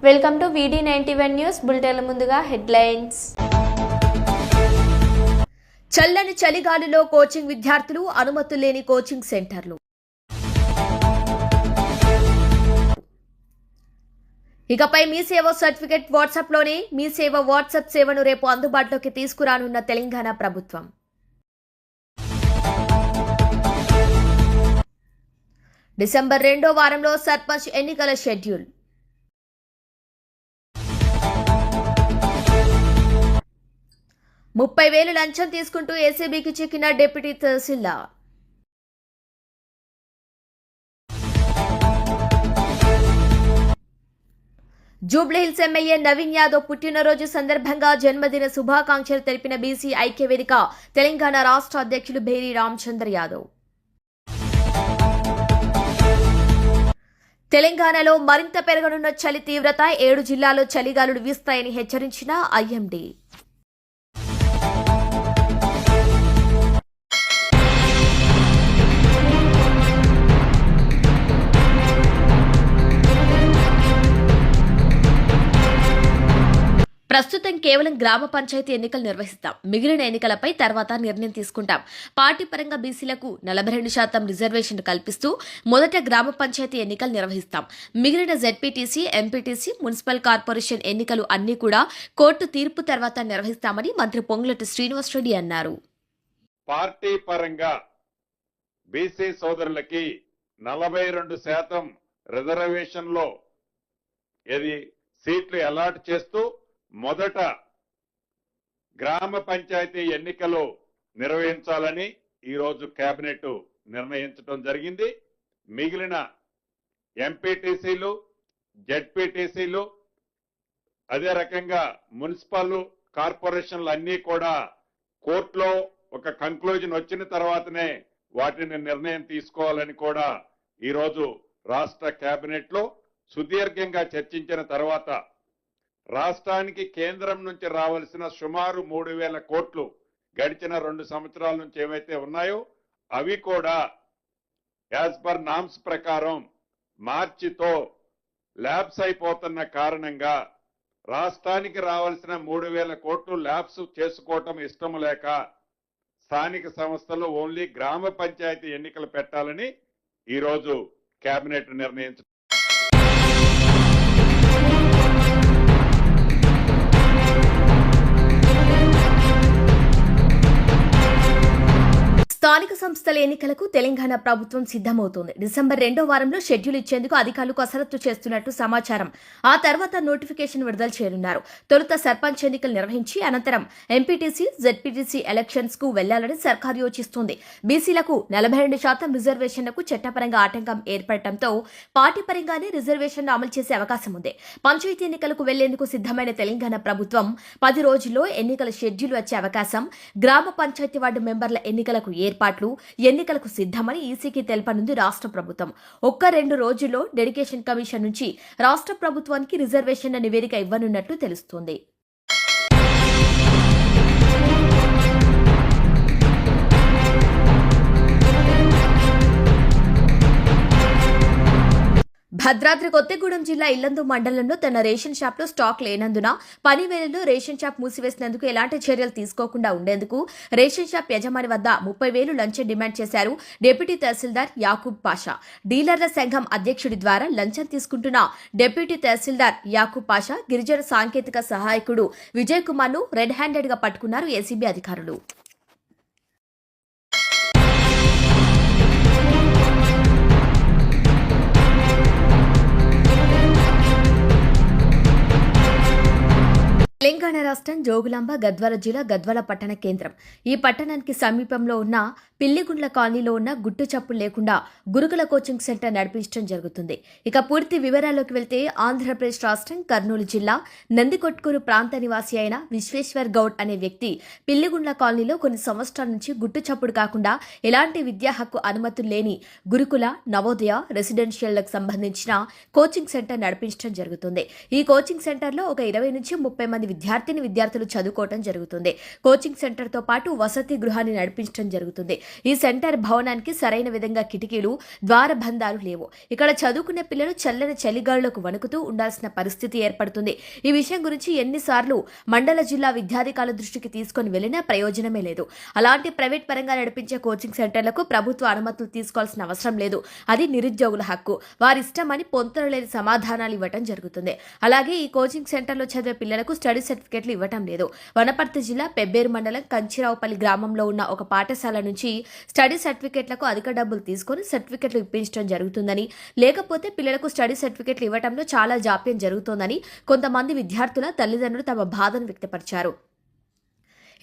Welcome to VD91 news బులెటిన్ల ముందుగా headlines. చల్లని చలిగాలిలో coaching విద్యార్థులు, అనుమతులు లేని కోచింగ్ సెంటర్లు. ఇకపై మీ సేవ సర్టిఫికెట్ వాట్సాప్లోనే. మీ సేవ వాట్సాప్ సేవను రేపు అందుబాటులోకి తీసుకురానున్న తెలంగాణ ప్రభుత్వం. డిసెంబర్ 2వ వారంలో సర్పంచ్ ఎన్నికల షెడ్యూల్. ₹30,000 లంచం తీసుకుంటూ ఏసీబీకి చిక్కిన డిప్యూటీ తహసీల్దార్. జూబ్లీహిల్స్ ఎమ్మెల్యే నవీన్ యాదవ్ పుట్టినరోజు సందర్భంగా జన్మదిన శుభాకాంక్షలు తెలిపిన బీసీ ఐక్యవేదిక తెలంగాణ రాష్ట్ర అధ్యక్షులు భేరి రామచంద్ర యాదవ్. తెలంగాణలో మరింత పెరగనున్న చలి తీవ్రత, 7 జిల్లాల్లో చలిగాలులు వీస్తాయని హెచ్చరించిన ఐఎండీ. ప్రస్తుతం కేవలం గ్రామ పంచాయతీ ఎన్నికలు నిర్వహిస్తాం. మిగిలిన ఎన్నికలపై తర్వాత నిర్ణయం తీసుకుంటాం. పార్టీ పరంగా బీసీలకు 42% రిజర్వేషన్ కల్పిస్తూ మొదట గ్రామ పంచాయతీ ఎన్నికలు నిర్వహిస్తాం. మిగిలిన జెడ్పీటీసీ, ఎంపీటీసీ, మున్సిపల్ కార్పొరేషన్ ఎన్నికలు అన్ని కూడా కోర్టు తీర్పు తర్వాత నిర్వహిస్తామని మంత్రి పొంగులేటి శ్రీనివాసరెడ్డి అన్నారు. పార్టీ పరంగా బీసీ సోదరులకి 42% రిజర్వేషన్లో సీట్లు అలాట్ చేస్తూ మొదట గ్రామ పంచాయతీ ఎన్నికలు నిర్వహించాలని ఈరోజు కేబినెట్ నిర్ణయించడం జరిగింది. మిగిలిన ఎంపీటీసీలు, జెడ్పీటీసీలు, అదే రకంగా మున్సిపల్ కార్పొరేషన్లు అన్నీ కూడా కోర్టులో ఒక కంక్లూజన్ వచ్చిన తర్వాతనే వాటిని నిర్ణయం తీసుకోవాలని కూడా ఈరోజు రాష్ట్ర కేబినెట్ లో సుదీర్ఘంగా చర్చించిన తర్వాత రాష్ట్రానికి కేంద్రం నుంచి రావాల్సిన సుమారు 3,000 కోట్లు గడిచిన 2 సంవత్సరాల నుంచి ఏవైతే ఉన్నాయో అవి కూడా యాజ్ పర్ నామ్స్ ప్రకారం మార్చితో ల్యాబ్స్ అయిపోతున్న కారణంగా రాష్ట్రానికి రావాల్సిన 3,000 కోట్లు ల్యాబ్స్ చేసుకోవటం ఇష్టం లేక స్థానిక సంస్థలు ఓన్లీ గ్రామ పంచాయతీ ఎన్నికలు పెట్టాలని ఈరోజు కేబినెట్ నిర్ణయించారు. స్థానిక సంస్థల ఎన్నికలకు తెలంగాణ ప్రభుత్వం సిద్ధమవుతోంది. డిసెంబర్ 2వ వారంలో షెడ్యూల్ ఇచ్చేందుకు అధికారులు కసరత్తు చేస్తున్నట్టు సమాచారం. ఆ తర్వాత నోటిఫికేషన్ విడుదల చేయనున్నారు. తొలుత సర్పంచ్ ఎన్నికలు నిర్వహించి అనంతరం ఎంపీటీసీ, జెడ్పీటీసీ ఎలక్షన్స్ కు వెళ్లాలని సర్కారు యోచిస్తోంది. బీసీలకు 42% రిజర్వేషన్లకు చట్టపరంగా ఆటంకం ఏర్పడటంతో పార్టీ పరంగానే రిజర్వేషన్ అమలు చేసే అవకాశం ఉంది. పంచాయతీ ఎన్నికలకు వెళ్లేందుకు సిద్ధమైన తెలంగాణ ప్రభుత్వం 10 రోజుల్లో ఎన్నికల షెడ్యూల్ వచ్చే అవకాశం, గ్రామ పంచాయతీ వార్డు మెంబర్ల ఎన్నికలకు ఏర్పాట్లు, ఎన్నికలకు సిద్ధమని ఈసీకి తెలపనుంది రాష్ట్ర ప్రభుత్వం. 1-2 రోజుల్లో డెడికేషన్ కమిషన్ నుంచి రాష్ట్ర ప్రభుత్వానికి రిజర్వేషన్ల నివేదిక ఇవ్వనున్నట్లు తెలుస్తోంది. భద్రాద్రి కొత్తగూడెం జిల్లా ఇల్లందు మండలంలో తన రేషన్ షాప్ లో స్టాక్ లేనందున పని వేళల్లో రేషన్ షాప్ మూసివేసినందుకు ఎలాంటి చర్యలు తీసుకోకుండా ఉండేందుకు రేషన్ షాప్ యజమాని వద్ద 30,000 లంచం డిమాండ్ చేశారు డిప్యూటీ తహసీల్దార్ యాకూబ్ పాషా. డీలర్ల సంఘం అధ్యక్షుడి ద్వారా లంచం తీసుకుంటున్న డిప్యూటీ తహసీల్దార్ యాకూబ్ పాషా, గిరిజన సాంకేతిక సహాయకుడు విజయ్ కుమార్ ను రెడ్ హ్యాండెడ్ గా పట్టుకున్నారు ఏసీబీ అధికారులు. తెలంగాణ రాష్ట్రం జోగులాంబ గద్వాల జిల్లా గద్వాల పట్టణ కేంద్రం. ఈ పట్టణానికి సమీపంలో ఉన్న పిల్లిగుండ్ల కాలనీలో ఉన్న గుట్టు చప్పుడు లేకుండా గురుకుల కోచింగ్ సెంటర్ నడిపించడం జరుగుతుంది. ఇక పూర్తి వివరాల్లోకి వెళ్తే ఆంధ్రప్రదేశ్ రాష్ట్రం కర్నూలు జిల్లా నందికొట్కూరు ప్రాంత నివాసి అయిన విశ్వేశ్వర్ గౌడ్ అనే వ్యక్తి పిల్లిగుండ్ల కాలనీలో కొన్ని సంవత్సరాల నుంచి గుట్టు చప్పుడు కాకుండా ఎలాంటి విద్యా హక్కు అనుమతులు లేని గురుకుల, నవోదయ, రెసిడెన్షియల్లకు సంబంధించిన కోచింగ్ సెంటర్ నడిపించడం జరుగుతుంది. ఈ కోచింగ్ సెంటర్లో ఒక 20 నుంచి 30 మంది విద్యార్థులు చదువుకోవడం జరుగుతుంది. కోచింగ్ సెంటర్ తో పాటు వసతి గృహాన్ని నడిపించడం జరుగుతుంది. ఈ సెంటర్ భవనానికి సరైన విధంగా కిటికీలు, ద్వారబంధాలు లేవు. ఇక్కడ చదువుకునే పిల్లలు చల్లని చలిగాలులకు వణుకుతూ ఉండాల్సిన పరిస్థితి ఏర్పడుతుంది. ఈ విషయం గురించి ఎన్నిసార్లు మండల జిల్లా విద్యాధికారుల దృష్టికి తీసుకొని వెళ్లినా ప్రయోజనమే లేదు. అలాంటి ప్రైవేట్ పరంగా నడిపించే కోచింగ్ సెంటర్లకు ప్రభుత్వ అనుమతులు తీసుకోవాల్సిన అవసరం లేదు. అది నిరుద్యోగుల హక్కు. వారిష్టమని పొంతనలేని సమాధానాలు ఇవ్వటం జరుగుతుంది. అలాగే ఈ కోచింగ్ సెంటర్లో చదివే పిల్లలకు స్టడీ సర్టిఫికెట్లు ఇవ్వటం లేదు. వనపర్తి జిల్లా పెబ్బేరు మండలం కంచిరావుపల్లి గ్రామంలో ఉన్న ఒక పాఠశాల నుంచి స్టడీ సర్టిఫికెట్లకు అధిక డబ్బులు తీసుకుని సర్టిఫికెట్లు ఇప్పించడం జరుగుతుందని, లేకపోతే పిల్లలకు స్టడీ సర్టిఫికెట్లు ఇవ్వడంలో చాలా జాప్యం జరుగుతోందని కొంతమంది విద్యార్థుల తల్లిదండ్రులు తమ బాధను వ్యక్తపరిచారు.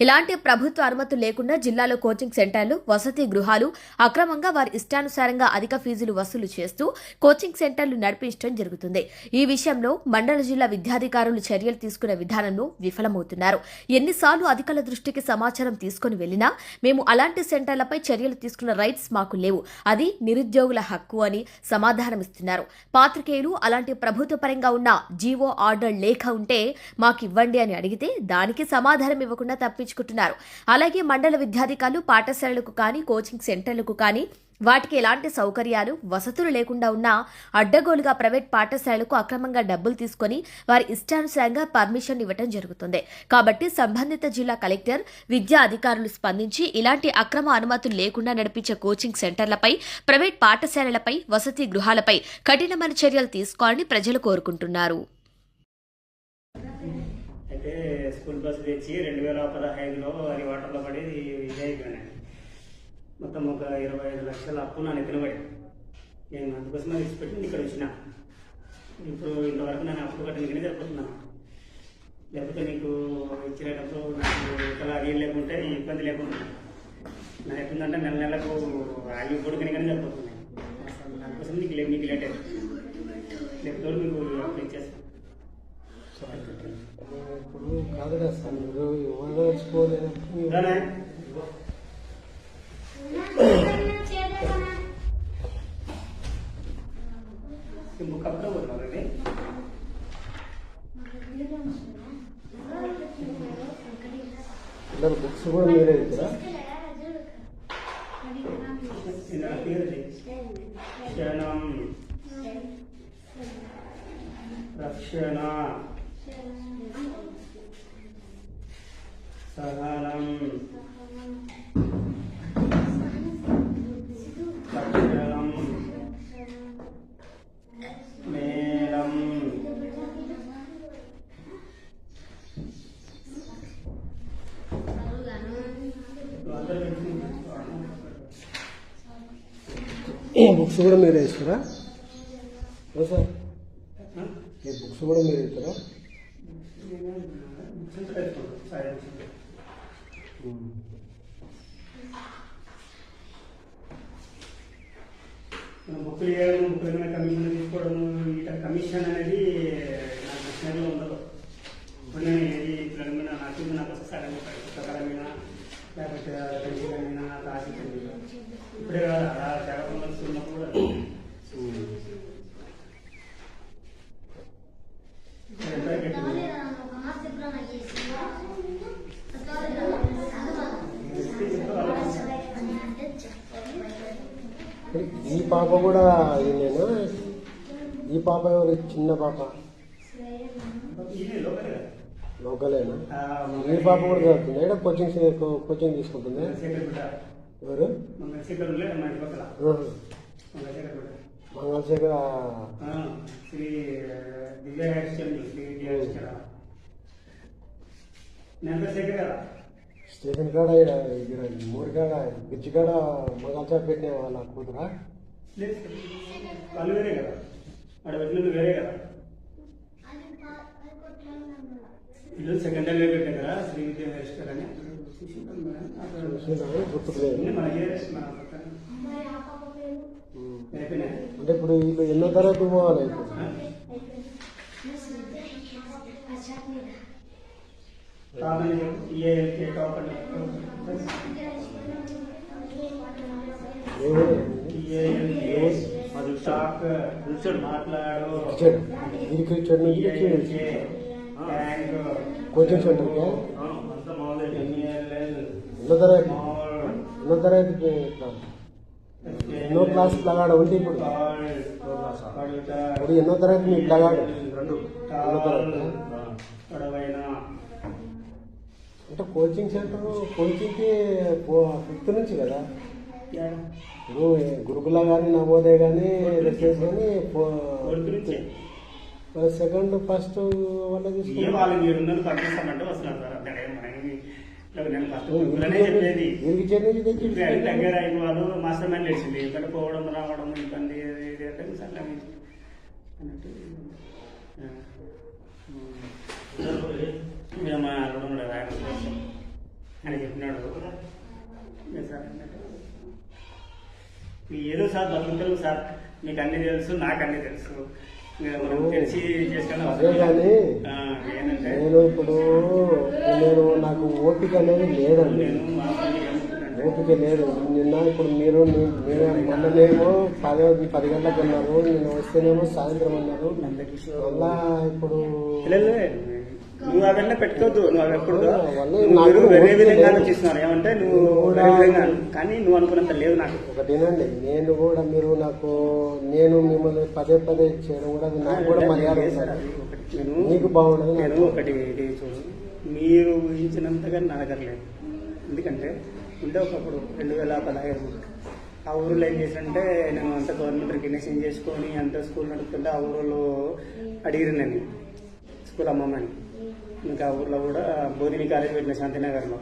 ఇలాంటి ప్రభుత్వ అనుమతులు లేకుండా జిల్లాలో కోచింగ్ సెంటర్లు, వసతి గృహాలు అక్రమంగా వారి ఇష్టానుసారంగా అధిక ఫీజులు వసూలు చేస్తూ కోచింగ్ సెంటర్లు నడిపించడం జరుగుతుంది. ఈ విషయంలో మండల జిల్లా విద్యాధికారులు చర్యలు తీసుకునే విధానంలో విఫలమవుతున్నారు. ఎన్నిసార్లు అధికారుల దృష్టికి సమాచారం తీసుకుని వెళ్లినా మేము అలాంటి సెంటర్లపై చర్యలు తీసుకున్న రైట్స్ మాకు లేవు, అది నిరుద్యోగుల హక్కు అని సమాధానమిస్తున్నారు. పాత్రికేయులు అలాంటి ప్రభుత్వ పరంగా ఉన్న జీవో ఆర్డర్ లేఖ ఉంటే మాకు ఇవ్వండి అని అడిగితే దానికి సమాధానం ఇవ్వకుండా తప్పించుకుంటున్నారు. అలాగే మండల విద్యాధికారులు పాఠశాలలకు కానీ కోచింగ్ సెంటర్లకు కానీ వాటికి ఎలాంటి సౌకర్యాలు, వసతులు లేకుండా ఉన్న అడ్డగోలుగా ప్రైవేట్ పాఠశాలలకు అక్రమంగా డబ్బులు తీసుకుని వారి ఇష్టానుసారంగా పర్మిషన్ ఇవ్వడం జరుగుతుంది. కాబట్టి సంబంధిత జిల్లా కలెక్టర్, విద్యా అధికారులు స్పందించి ఇలాంటి అక్రమ అనుమతులు లేకుండా నడిపించే కోచింగ్ సెంటర్లపై, ప్రైవేట్ పాఠశాలలపై, వసతి గృహాలపై కఠినమైన చర్యలు తీసుకోవాలని ప్రజలు కోరుకుంటున్నారు. అయితే స్కూల్ బస్సు తెచ్చి 2015లో అది వాటర్లో పడి ఇదే అయిపోయినాయి. మొత్తం ఒక 25 లక్షల అప్పు నా నెత్తిన పడి నేను అందుకోసమే విడిచిపెట్టి ఇక్కడ వచ్చిన. ఇప్పుడు ఇంతవరకు నేను అప్పు కట్టడానికనే సరిపోతున్నాను. లేకపోతే నీకు ఇచ్చేటప్పుడు నాకు ఇక్కడ అడిగి లేకుంటే ఇబ్బంది లేకుండా నాకు ఎట్లుందంటే నెల నెలకు ఆగి కొడుకునికనే సరిపోతున్నాయి. దానికోసం నీకు లేట్ అయింది. లేకపోతే మీకు అప్పు ఇచ్చేస్తాను. ఇప్పుడు కాదు కదా సార్, మీరు ఇవ్వదలుచుకోలేదు. బుక్ అప్పుడు పోతున్నారండి. పిల్లల బుక్స్ కూడా మీరే ఇస్తారా? క్షణం రక్షణ సహనం రక్షణం మేళం ఈ బుక్స్ కూడా మీరే ఇస్తారా సార్? ఈ బుక్స్ కూడా మీరే ఇస్తారా? బుక్కులు చేయడం, బుక్కుల మీద కమిషన్ తీసుకోవడం, ఇట్లా కమిషన్ అనేది నాకు నచ్చినట్లు ఉండదు. ఇప్పుడు నేను ఇప్పుడు నాకు సగం పుస్తకాలమైన లేకపోతే పెన్సిల్ రాసిస్తుంది. ఇప్పుడే కాదు, అలా జరగకుండా ఉన్నప్పుడు కూడా ఈ పాప కూడా నేనా? ఈ పాప ఎవరు? చిన్న పాప లోకలేనా? ఈ పాప కూడా చదువుతుంది. ఇక్కడ కోచింగ్ తీసుకుంటుంది. ఎవరు? మంగళశేఖర్ శ్రీ దివ్య స్టేషన్ కాడ ఇక్కడ మూడు కాడ బ్రిడ్జ్ కాడ మంగళశేఖర్ పెట్టిన వాళ్ళ కూతురా? వాళ్ళు వేరే కదా, అక్కడ పెట్టినది వేరే కదా. ఇల్లు సెకండ్ హ్యాండ్ పెట్టే కదా, శ్రీ విద్యా హెయిర్ అని గుర్తుకులేదు. అయిపోయినాయి. అంటే ఇప్పుడు వీళ్ళు ఎన్నో తరగతి పోవాలి? మాట్లాడు కోచింగ్ సెంటర్కి ఎన్నో తరగతి ఎన్నో తరగతి ఎన్నో క్లాస్ పిల్లగాడు ఉంటే ఇప్పుడు ఎన్నో తరగతి మీ పిల్లగాడు ఎన్నో తరగతి అంటే కోచింగ్ సెంటర్ కోచింగ్కి 5th నుంచి కదా ఇప్పుడు గురుకుల కానీ నవోదయ కానీ రెసిడెన్స్ కానీ 2nd 1st వల్ల దగ్గర వాళ్ళు మాస్టర్ మైండ్ లేచింది ఇక్కడ పోవడం రావడం ఇబ్బంది అన్నట్టు మా అల్లుడు ఆయన చెప్పినాడు సార్ అన్నట్టు ఏదో సార్ బతుకుతారు సార్ మీకు అన్ని తెలుసు నాకు అన్ని తెలుసు మనం తెలిసి అదే కానీ నేను ఇప్పుడు నాకు ఓపిక అనేది లేదండి, ఓపిక లేదు. నిన్న ఇప్పుడు మీరు మొన్ననేమో 10 గంటలకు అన్నారు, నిన్న వస్తేనేమో సాయంత్రం అన్నారు. మళ్ళా ఇప్పుడు నువ్వు అవన్నీ పెట్టుకోవద్దు. నువ్వు ఎప్పుడు వేరే విధంగా ఆలోచిస్తున్నారు ఏమంటే నువ్వు కానీ నువ్వు అనుకున్నంత లేదు నాకు. ఒకటేనండి, నేను కూడా మీరు నాకు నేను మిమ్మల్ని పదే చేయడం కూడా నాకు కూడా మర్యాద నీకు బాగుండదు. నేను ఒకటి చూడు, మీరు ఊహించినంతగా నా దగ్గర లేదు. ఎందుకంటే ఉంటే ఒకప్పుడు 2015 ఆ ఊరిలో ఏం చేశానంటే నేను అంత గవర్నమెంట్ రికగ్నేషన్ చేసుకొని అంత స్కూల్ నడుపుతుంటే ఆ ఊరిలో అడిగిరు నేను స్కూల్ అమ్మమ్మని. ఇంకా ఆ ఊర్లో కూడా బోధిని కాలేజ్ పెట్టిన శాంతినగర్లో.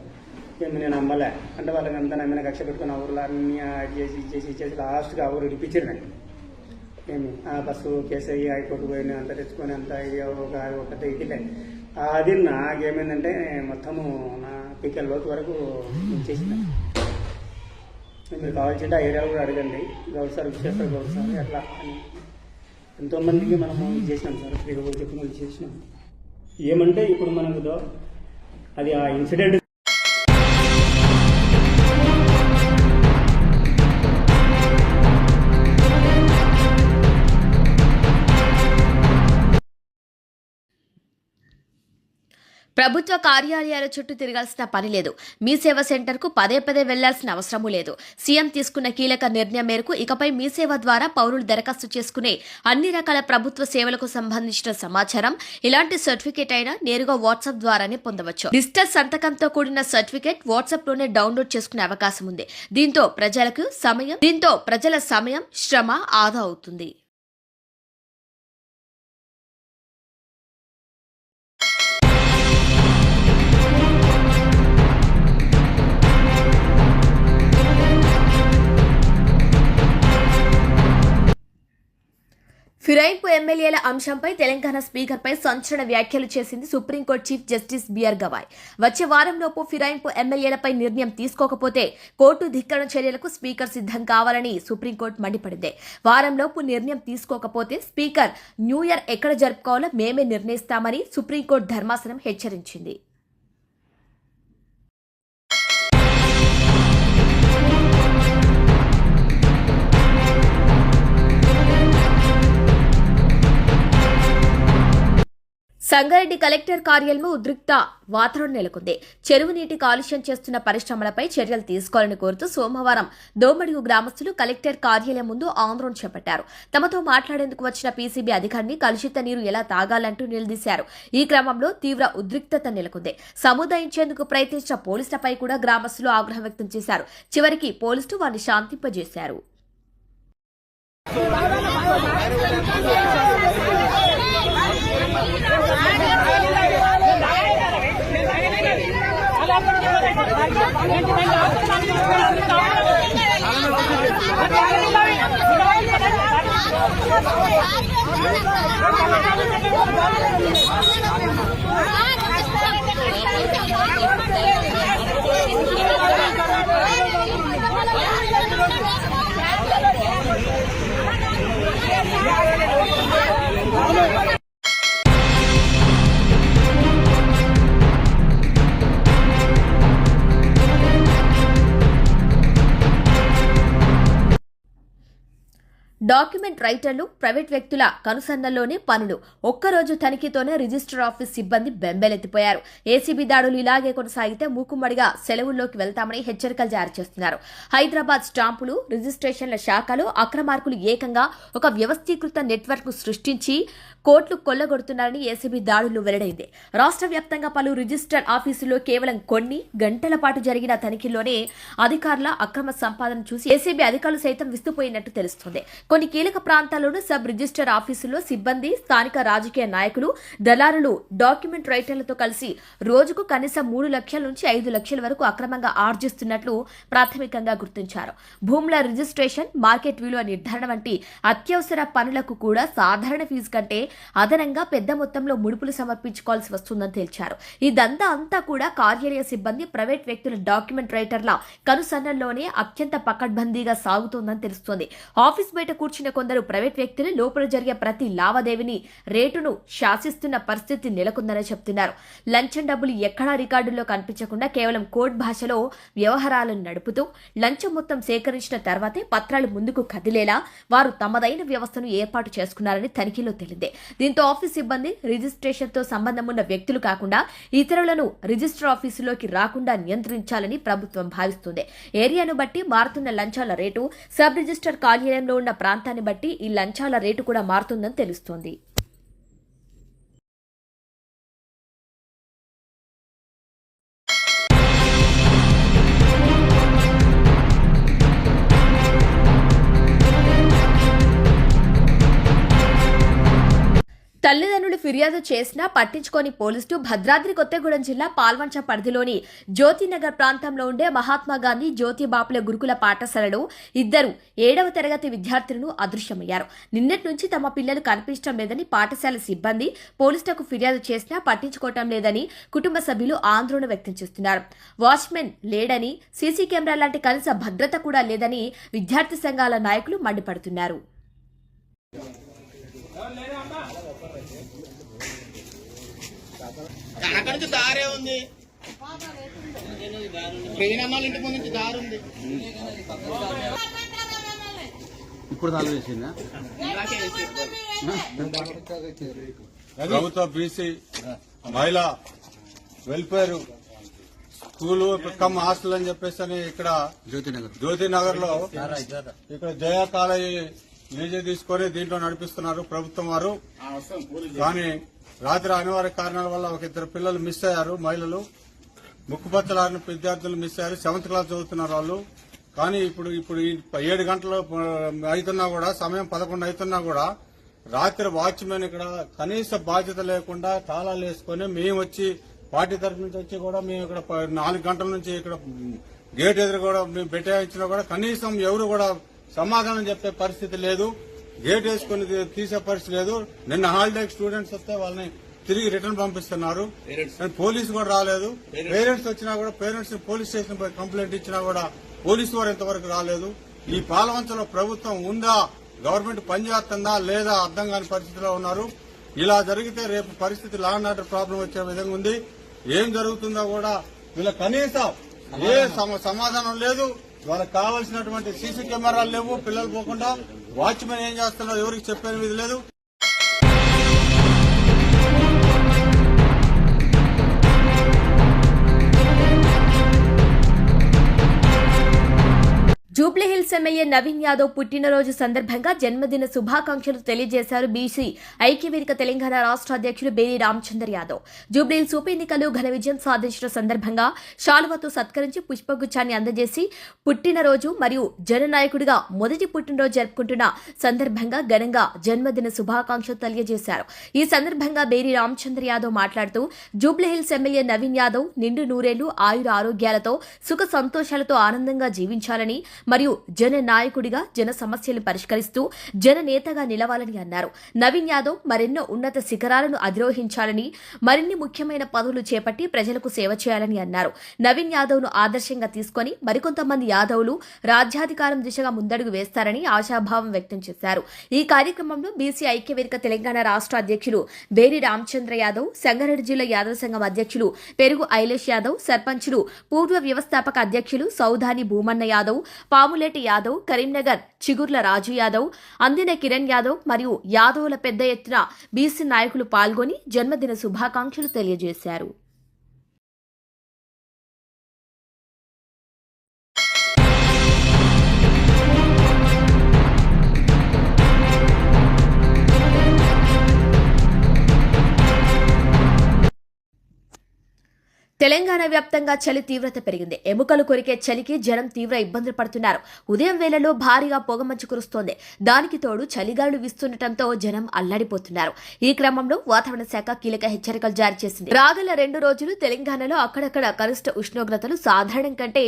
ఏమి నేను అమ్మలే అంటే వాళ్ళకి అంతా నమ్మిన కక్ష పెట్టుకుని ఆ ఊర్లో అన్ని ఇచ్చేసి లాస్ట్గా ఆ ఊరు ఇడిపించారు నాకు. ఏమి ఆ బస్సు కేసు అయ్యి హైకోర్టు పోయిన అంతా తెచ్చుకొని అంత ఒక ఇదిలే. అది నాకేమైందంటే మొత్తము నా పీకల్ లోతు వరకు చేసిన. మీరు కావాల్సింటే ఆ ఏరియాలో కూడా అడగండి, గౌరవ విశేషాలు గౌరవ అట్లా అని ఎంతోమందికి మనము చేసినాం సార్. మీరు చెప్పిన వాళ్ళు చేసినాం. ఏమంటే ఇప్పుడు మనకు అది ఆ ఇన్సిడెంట్ ప్రభుత్వ కార్యాలయాల చుట్టూ తిరగాల్సిన పని లేదు. మీ సేవ సెంటర్కు పదే వెళ్లాల్సిన అవసరమూ లేదు. సీఎం తీసుకున్న కీలక నిర్ణయం మేరకు ఇకపై మీ సేవ ద్వారా పౌరులు దరఖాస్తు చేసుకునే అన్ని రకాల ప్రభుత్వ సేవలకు సంబంధించిన సమాచారం ఇలాంటి సర్టిఫికేట్ అయినా నేరుగా వాట్సాప్ ద్వారానే పొందవచ్చు. డిజిటల్ సంతకంతో కూడిన సర్టిఫికేట్ వాట్సాప్ లోనే డౌన్లోడ్ చేసుకునే అవకాశం ఉంది. దీంతో ప్రజల సమయం శ్రమ ఆదా అవుతుంది. ఫిరాయింపు ఎమ్మెల్యేల అంశంపై తెలంగాణ స్పీకర్పై సంచలన వ్యాఖ్యలు చేసింది supreme court chief justice B R Gavai. వచ్చే వారంలోపు ఫిరాయింపు ఎమ్మెల్యేలపై నిర్ణయం తీసుకోకపోతే కోర్టు ధిక్కరణ చర్యలకు స్పీకర్ సిద్ధం కావాలని సుప్రీంకోర్టు మండిపడింది. వారంలోపు నిర్ణయం తీసుకోకపోతే స్పీకర్ న్యూ ఇయర్ ఎక్కడ జరుపుకోవాలో మేమే నిర్ణయిస్తామని సుప్రీంకోర్టు ధర్మాసనం హెచ్చరించింది. సంగారెడ్డి కలెక్టర్ కార్యాలయంలో ఉద్రిక్త వాతావరణం నెలకొంది. చెరువు నీటి కాలుష్యం చేస్తున్న పరిశ్రమలపై చర్యలు తీసుకోవాలని కోరుతూ సోమవారం దోమడుగు గ్రామస్తులు కలెక్టర్ కార్యాలయం ముందు ఆందోళన చేపట్టారు. తమతో మాట్లాడేందుకు వచ్చిన పీసీబీ అధికారిని కలుషిత నీరు ఎలా తాగాలంటూ నిలదీశారు. ఈ క్రమంలో తీవ్ర ఉద్రిక్తత నెలకొంది. సముదాయించేందుకు ప్రయత్నించిన పోలీసులపై కూడా గ్రామస్తులు ఆగ్రహం వ్యక్తం చేశారు. చివరికి పోలీసులు వారిని శాంతింపజేశారు. డాక్యుమెంట్ రైటర్లు, ప్రైవేట్ వ్యక్తుల కనుసన్నల్లోనే పనులు. ఒక్కరోజు తనిఖీతోనే రిజిస్టర్ ఆఫీస్ సిబ్బంది బెంబేలెత్తిపోయారు. ఏసీబీ దాడులు ఇలాగే కొనసాగితే మూకుమ్మడిగా సెలవుల్లోకి వెళ్తామని హెచ్చరికలు జారీ చేస్తున్నారు. హైదరాబాద్ స్టాంపులు, రిజిస్ట్రేషన్ల శాఖలో అక్రమార్కులు ఏకంగా ఒక వ్యవస్థీకృత నెట్వర్క్ సృష్టించి కోట్లు కొల్లగొడుతున్నారని ఏసీబీ దాడులు వెల్లడైంది. రాష్ట్ర వ్యాప్తంగా పలు రిజిస్టర్ ఆఫీసుల్లో కేవలం కొన్ని గంటల పాటు జరిగిన తనిఖీల్లోనే అధికారుల అక్రమ సంపాదన చూసి ఏసీబీ అధికారులు సైతం విస్తుపోయినట్టు తెలుస్తోంది. కొన్ని కీలక ప్రాంతాల్లోనూ సబ్ రిజిస్టర్ ఆఫీసుల్లో సిబ్బంది, స్థానిక రాజకీయ నాయకులు, దళారులు డాక్యుమెంట్ రైటర్లతో కలిసి రోజుకు కనీసం 3 లక్షల నుంచి 5 లక్షల వరకు అక్రమంగా ఆర్జిస్తున్నట్లు ప్రాథమికంగా గుర్తించారు. భూముల రిజిస్ట్రేషన్, మార్కెట్ విలువ నిర్ధారణ వంటి అత్యవసర పనులకు కూడా సాధారణ ఫీజు కంటే అదనంగా పెద్ద మొత్తంలో ముడుపులు సమర్పించుకోవాల్సి వస్తుందని తేల్చారు. ఇదంతా అంతా కూడా కార్యాలయ సిబ్బంది, ప్రైవేట్ వ్యక్తుల డాక్యుమెంట్ రైటర్ల కనుసన్నల్లోనే అత్యంత పకడ్బందీగా సాగుతోందని తెలుస్తోంది. ఆఫీస్ బయట కూర్చున్న కొందరు ప్రైవేట్ వ్యక్తులు లోపల జరిగే ప్రతి లావాదేవీని, రేటును శాసిస్తున్న పరిస్థితి నెలకొందని చెప్తున్నారు. లంచం డబ్బులు ఎక్కడా రికార్డుల్లో కనిపించకుండా కేవలం కోడ్ భాషలో వ్యవహారాలను నడుపుతూ లంచం మొత్తం సేకరించిన తర్వాతే పత్రాలు ముందుకు కదిలేలా వారు తమదైన వ్యవస్థను ఏర్పాటు చేసుకున్నారని తనిఖీలో తేలింది. దీంతో ఆఫీస్ సిబ్బంది రిజిస్ట్రేషన్తో సంబంధం ఉన్న వ్యక్తులు కాకుండా ఇతరులను రిజిస్టర్ ఆఫీసులోకి రాకుండా నియంత్రించాలని ప్రభుత్వం భావిస్తుంది. ఏరియాను బట్టి మారుతున్న లంచాల రేటు, సబ్ రిజిస్టర్ కార్యాలయంలో ఉన్న ప్రాంతాన్ని బట్టి ఈ లంచాల రేటు కూడా మారుతుందని తెలుస్తోంది. తల్లిదండ్రులు ఫిర్యాదు చేసినా పట్టించుకోని పోలీసులు భద్రాద్రి కొత్తగూడెం జిల్లా పాల్వంచ పరిధిలోని జ్యోతినగర్ ప్రాంతంలో ఉండే మహాత్మాగాంధీ జ్యోతి బాపులే గురుకుల పాఠశాలలో 2 7వ తరగతి విద్యార్థులను అదృశ్యమయ్యారు. నిన్నటి నుంచి తమ పిల్లలు కనిపించడం లేదని పాఠశాల సిబ్బంది పోలీసులకు ఫిర్యాదు చేసినా పట్టించుకోవటం లేదని కుటుంబ సభ్యులు ఆందోళన వ్యక్తం చేస్తున్నారు. వాచ్మెన్ లేడని, సీసీ కెమెరా లాంటి కనీస భద్రత కూడా లేదని విద్యార్థి సంఘాల నాయకులు మండిపడుతున్నారు. అక్కడి నుంచి దారే ఉంది. ప్రవీణమ్మాళ్ళ ఇంటి ముందు నుంచి దారి ఉంది. ఇప్పుడు తాళం వేసిందా? ప్రభుత్వ బీసీ మహిళా వెల్ఫేర్ స్కూలు కమ్ హాస్టల్ అని చెప్పేసి ఇక్కడ జ్యోతినగర్ లో ఇక్కడ జయా కాలేజీ లీజు తీసుకొని దీంట్లో నడిపిస్తున్నారు ప్రభుత్వం వారు. కానీ రాత్రి అనివార్య కారణాల వల్ల ఒక 2 పిల్లలు మిస్ అయ్యారు. మహిళలు ముక్కుపచ్చలారిన విద్యార్థులు మిస్ అయ్యారు. 7th క్లాస్ చదువుతున్నారు వాళ్ళు. కానీ ఇప్పుడు 7 గంటలు అవుతున్నా కూడా, సమయం 11 అవుతున్నా కూడా రాత్రి వాచ్మెన్ ఇక్కడ కనీస బాధ్యత లేకుండా తాళాలు వేసుకుని మేము వచ్చి పార్టీ తరఫు నుంచి వచ్చి కూడా మేము ఇక్కడ 4 గంటల నుంచి ఇక్కడ గేట్ ఎదురు కూడా మేము పెట్టించినా కూడా కనీసం ఎవరు కూడా సమాధానం చెప్పే పరిస్థితి లేదు. గేట్ వేసుకుని తీసే పరిస్థితి లేదు. నిన్న హాలిడే స్టూడెంట్స్ వస్తే వాళ్ళని తిరిగి రిటర్న్ పంపిస్తున్నారు. పోలీసు కూడా రాలేదు. పేరెంట్స్ వచ్చినా కూడా పేరెంట్స్ పోలీస్ స్టేషన్ పై కంప్లైంట్ ఇచ్చినా కూడా పోలీసు వారు ఇంతవరకు రాలేదు. ఈ పాలవంచలో ప్రభుత్వం ఉందా, గవర్నమెంట్ పనిచేస్తుందా లేదా అర్థం కాని పరిస్థితిలో ఉన్నారు. ఇలా జరిగితే రేపు పరిస్థితి లా అండ్ ఆర్డర్ ప్రాబ్లం వచ్చే విధంగా ఉంది. ఏం జరుగుతుందో కూడా వీళ్ళ కనీసం ఏ సమాధానం లేదు. వాళ్ళకి కావాల్సినటువంటి సీసీ కెమెరాలు లేవు. పిల్లలు పోకుండా వాచ్మెన్ ఏం చేస్తున్నారో ఎవరికి చెప్పేది ఇది లేదు. జూబ్లీహిల్స్ ఎమ్మెల్యే నవీన్ యాదవ్ పుట్టినరోజు సందర్భంగా జన్మదిన శుభాకాంక్షలు తెలియజేశారు బీసీ ఐక్యవేదిక తెలంగాణ రాష్ట్ర అధ్యక్షుడు బేరి రామచంద్ర యాదవ్. జూబ్లీహిల్స్ ఉప ఎన్నికల్లో ఘన విజయం సాధించిన సందర్భంగా శాలువాతో సత్కరించి పుష్పగుచ్చాన్ని అందజేసి పుట్టినరోజు మరియు జననాయకుడిగా మొదటి పుట్టినరోజు జరుపుకుంటున్న సందర్భంగా ఘనంగా జన్మదిన శుభాకాంక్షలు తెలియజేశారు. ఈ సందర్భంగా బేరి రామచంద్ర యాదవ్ మాట్లాడుతూ జూబ్లీహిల్స్ ఎమ్మెల్యే నవీన్ యాదవ్ నిండు నూరేళ్లు ఆయుర ఆరోగ్యాలతో సుఖ సంతోషాలతో ఆనందంగా జీవించాలని మరియు జన నాయకుడిగా జన సమస్యలు పరిష్కరిస్తూ జన నేతగా నిలవాలని అన్నారు. నవీన్ యాదవ్ మరెన్నో ఉన్నత శిఖరాలను అధిరోహించాలని, మరిన్ని ముఖ్యమైన పదవులు చేపట్టి ప్రజలకు సేవ చేయాలని అన్నారు. నవీన్ యాదవ్ ను ఆదర్శంగా తీసుకుని మరికొంతమంది యాదవులు రాజ్యాధికారం దిశగా ముందడుగు వేస్తారని ఆశాభావం వ్యక్తం చేశారు. ఈ కార్యక్రమంలో బీసీ ఐక్యవేదిక తెలంగాణ రాష్ట్ర అధ్యక్షులు బేరి రామచంద్ర యాదవ్, సంగారెడ్డి జిల్లా యాదవ్ సంఘం అధ్యక్షులు పెరుగు ఐలేష్ యాదవ్, సర్పంచులు, పూర్వ వ్యవస్థాపక అధ్యక్షులు సౌధాని భూమన్న యాదవ్, పాములేటి యాదవ్, కరీంనగర్ చిగుర్ల రాజు యాదవ్, అందిన కిరణ్ యాదవ్ మరియు యాదవ్ల పెద్ద ఎత్తున బీసీ నాయకులు పాల్గొని జన్మదిన శుభాకాంక్షలు తెలియజేశారు. తెలంగాణ వ్యాప్తంగా చలి తీవ్రత పెరిగింది. ఎముకలు కొరికే చలికి జనం తీవ్ర ఇబ్బందులు పడుతున్నారు. ఉదయం వేళలో భారీగా పొగమంచు కురుస్తోంది. దానికి తోడు చలిగాలులు వీస్తుండటంతో జనం అల్లాడిపోతున్నారు. ఈ క్రమంలో వాతావరణ శాఖ కీలక హెచ్చరికలు జారీ చేసింది. రాగల 2 రోజులు తెలంగాణలో అక్కడక్కడ గరిష్ట ఉష్ణోగ్రతలు సాధారణం కంటే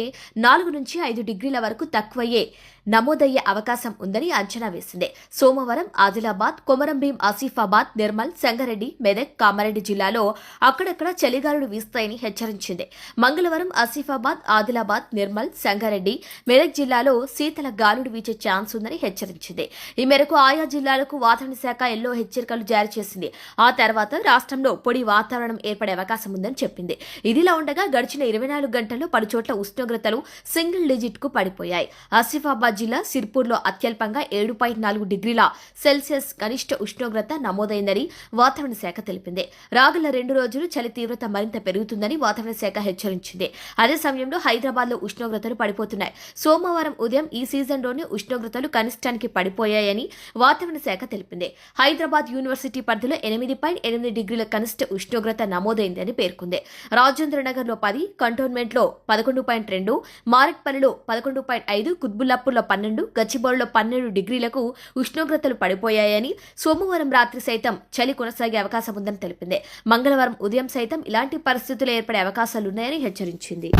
4 నుంచి 5 డిగ్రీల వరకు తక్కువయ్యే నమోదయ్యే అవకాశం ఉందని అంచనా వేసింది. సోమవారం ఆదిలాబాద్, కొమరంభీం, ఆసిఫాబాద్, నిర్మల్, సంగారెడ్డి, మెదక్, కామారెడ్డి జిల్లాలో అక్కడక్కడ చలిగాలులు వీస్తాయని హెచ్చరించింది. మంగళవారం ఆసిఫాబాద్, ఆదిలాబాద్, నిర్మల్, సంగారెడ్డి, మెదక్ జిల్లాలో శీతల గాలులు వీచే ఛాన్స్ ఉందని హెచ్చరించింది. ఈ మేరకు ఆయా జిల్లాలకు వాతావరణ శాఖ ఎల్లో హెచ్చరికలు జారీ చేసింది. ఆ తర్వాత రాష్ట్రంలో పొడి వాతావరణం ఏర్పడే అవకాశం ఉందని చెప్పింది. ఇదిలా ఉండగా గడిచిన 24 గంటల్లో పలుచోట్ల ఉష్ణోగ్రతలు సింగిల్ డిజిట్ కు పడిపోయాయి. ఆసిఫాబాద్ జిల్లా సిర్పూర్లో అత్యల్పంగా 7.4 డిగ్రీల సెల్సియస్ కనిష్ట ఉష్ణోగ్రత నమోదైందని వాతావరణ శాఖ తెలిపింది. రాగల 2 రోజులు చలి తీవ్రత మరింత పెరుగుతుందని వాతావరణ శాఖ హెచ్చరించింది. అదే సమయంలో హైదరాబాద్ లో ఉష్ణోగ్రతలు పడిపోతున్నాయి. సోమవారం ఉదయం ఈ సీజన్లోనే ఉష్ణోగ్రతలు కనిష్టానికి పడిపోయాయని వాతావరణ శాఖ తెలిపింది. హైదరాబాద్ యూనివర్సిటీ పరిధిలో 8.8 డిగ్రీల కనిష్ట ఉష్ణోగ్రత నమోదైందని పేర్కొంది. రాజేంద్రనగర్ లో 10, కంటోన్మెంట్ లో 11.2, మారట్పల్లిలో 11.5, కుత్బుల్లాపూర్లో 12, గచ్చిబౌలిలో 12 డిగ్రీలకు ఉష్ణోగ్రతలు పడిపోయాయని, సోమవారం రాత్రి సైతం చలి కొనసాగే అవకాశం ఉందని తెలిపింది. మంగళవారం ఉదయం సైతం ఇలాంటి పరిస్థితులు ఏర్పడే అవకాశాలున్నాయని హెచ్చరించింది.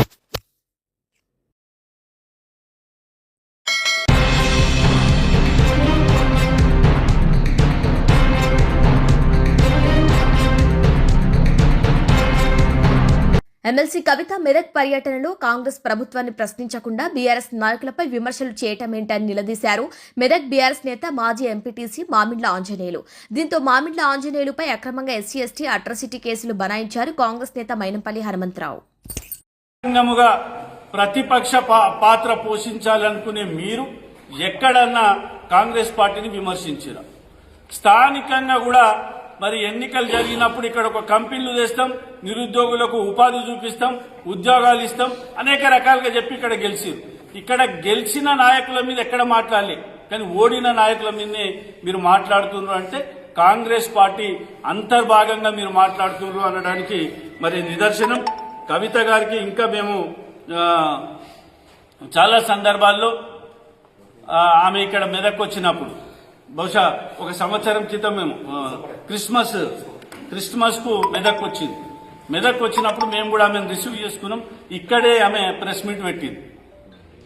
ఎమ్మెల్సీ కవిత మెదక్ పర్యటనలో కాంగ్రెస్ ప్రభుత్వాన్ని ప్రశ్నించకుండా బీఆర్ఎస్ నాయకులపై విమర్శలు చేయటమేంటని నిలదీశారు మెదక్ బీఆర్ఎస్ నేత మాజీ ఎంపీటీసీ మామిండ్ల ఆంజనేయులు. దీంతో మామిండ్ల ఆంజనేయులపై అక్రమంగా ఎస్సీ ఎస్టీ అట్రాసిటీ కేసులు బనాయించారు కాంగ్రెస్ నేత మైనంపల్లి హనుమంతరావు. ప్రతిపక్ష పాత్ర పోషించాలనుకునే మీరు ఎక్కడన్నా కాంగ్రెస్ పార్టీని విమర్శించారు. స్థానికంగా కూడా మరి ఎన్నికలు జరిగినప్పుడు ఇక్కడ ఒక కంపెనీలు తెస్తాం, నిరుద్యోగులకు ఉపాధి చూపిస్తాం, ఉద్యోగాలు ఇస్తాం, అనేక రకాలుగా చెప్పి ఇక్కడ గెలిచారు. ఇక్కడ గెలిచిన నాయకుల మీద ఎక్కడ మాట్లాడలే, కానీ ఓడిన నాయకుల మీదనే మీరు మాట్లాడుతున్నారు. అంటే కాంగ్రెస్ పార్టీ అంతర్భాగంగా మీరు మాట్లాడుతున్నారు అనడానికి మరి నిదర్శనం. కవిత గారికి ఇంకా మేము చాలా సందర్భాల్లో ఆమె ఇక్కడ మెదక్ వచ్చినప్పుడు బహుశా 1 సంవత్సరం క్రితం మేము క్రిస్మస్ కు మెదక్ వచ్చింది. మెదక్ వచ్చినప్పుడు మేము కూడా ఆమెను రిసీవ్ చేసుకున్నాం. ఇక్కడే ఆమె ప్రెస్ మీట్ పెట్టింది.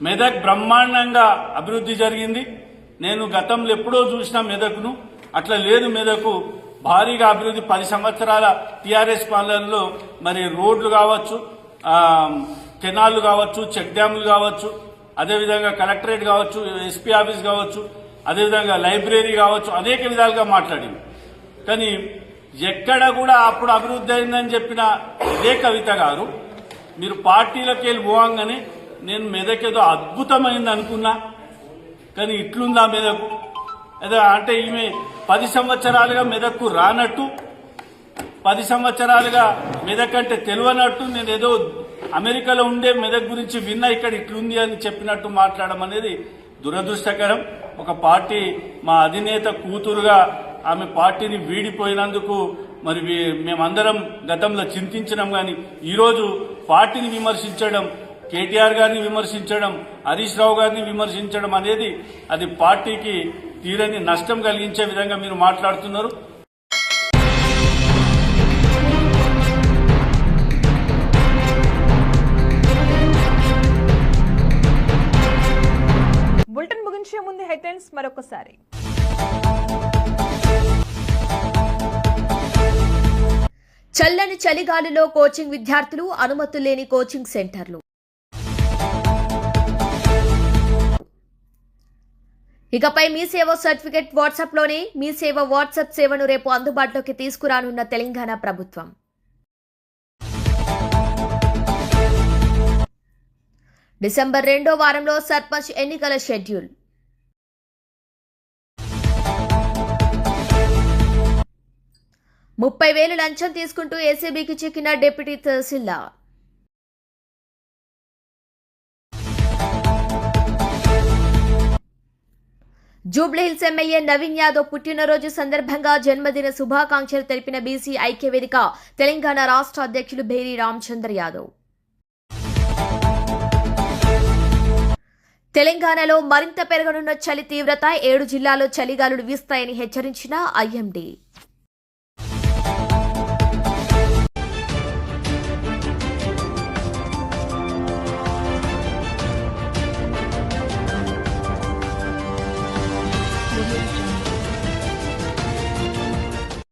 మెదక్ బ్రహ్మాండంగా అభివృద్ధి జరిగింది. నేను గతంలో ఎప్పుడో చూసిన మెదక్ను, అట్లా లేదు. మెదకు భారీగా అభివృద్ధి 10 సంవత్సరాల టీఆర్ఎస్ పాలనలో మరి రోడ్లు కావచ్చు, కెనాళ్లు కావచ్చు, చెక్ డ్యాములు కావచ్చు, అదేవిధంగా కలెక్టరేట్ కావచ్చు, ఎస్పీ ఆఫీస్ కావచ్చు, అదేవిధంగా లైబ్రరీ కావచ్చు, అనేక విధాలుగా మాట్లాడింది. కానీ ఎక్కడ కూడా అప్పుడు అభివృద్ధి అయిందని చెప్పిన ఇదే కవిత గారు మీరు పార్టీలోకి వెళ్ళి పోవంగానే నేను మెదక్ ఏదో అద్భుతమైంది అనుకున్నా, కానీ ఇట్లుందా మెదకు అదే అంటే ఈమె 10 సంవత్సరాలుగా మెదక్కు రానట్టు, 10 సంవత్సరాలుగా మెదక్ అంటే తెలియనట్టు, నేను ఏదో అమెరికాలో ఉండే మెదక్ గురించి విన్నా, ఇక్కడ ఇట్లుంది అని చెప్పినట్టు మాట్లాడడం అనేది దురదృష్టకరం. ఒక పార్టీ మా అధినేత కూతురుగా ఆమె పార్టీని వీడిపోయినందుకు మరి మేమందరం గతంలో చింతించినాం. కానీ ఈరోజు పార్టీని విమర్శించడం, కేటీఆర్ గారిని విమర్శించడం, హరీష్ రావు గారిని విమర్శించడం అనేది అది పార్టీకి తీరని నష్టం కలిగించే విధంగా మీరు మాట్లాడుతున్నారు. బులెటిన్ ముగించే ముందు హెడ్లైన్స్ మరొకసారి. చల్లని చలిగాలిలో కోచింగ్ విద్యార్థులు, అనుమతులు లేని కోచింగ్ సెంటర్లు. ఇకపై మీ సేవ సర్టిఫికెట్ వాట్సాప్లోనే. మీ సేవ వాట్సాప్ సేవను రేపు అందుబాటులోకి తీసుకురానున్న తెలంగాణ ప్రభుత్వం. డిసెంబర్ 2వ వారంలో సర్పంచ్ ఎన్నికల షెడ్యూల్. ₹30,000 లంచం తీసుకుంటూ ఏసీబీకి చిక్కిన డిప్యూటీ తహసీల్దార్. జూబ్లీహిల్స్ ఎమ్మెల్యే నవీన్ యాదవ్ పుట్టినరోజు సందర్భంగా జన్మదిన శుభాకాంక్షలు తెలిపిన బీసీ ఐక్యవేదిక తెలంగాణ రాష్ట్ర అధ్యక్షులు భేరి రామచంద్ర యాదవ్. తెలంగాణలో మరింత పెరగనున్న చలి తీవ్రత, 7 జిల్లాల్లో చలిగాలులు వీస్తాయని హెచ్చరించిన ఐఎండీ.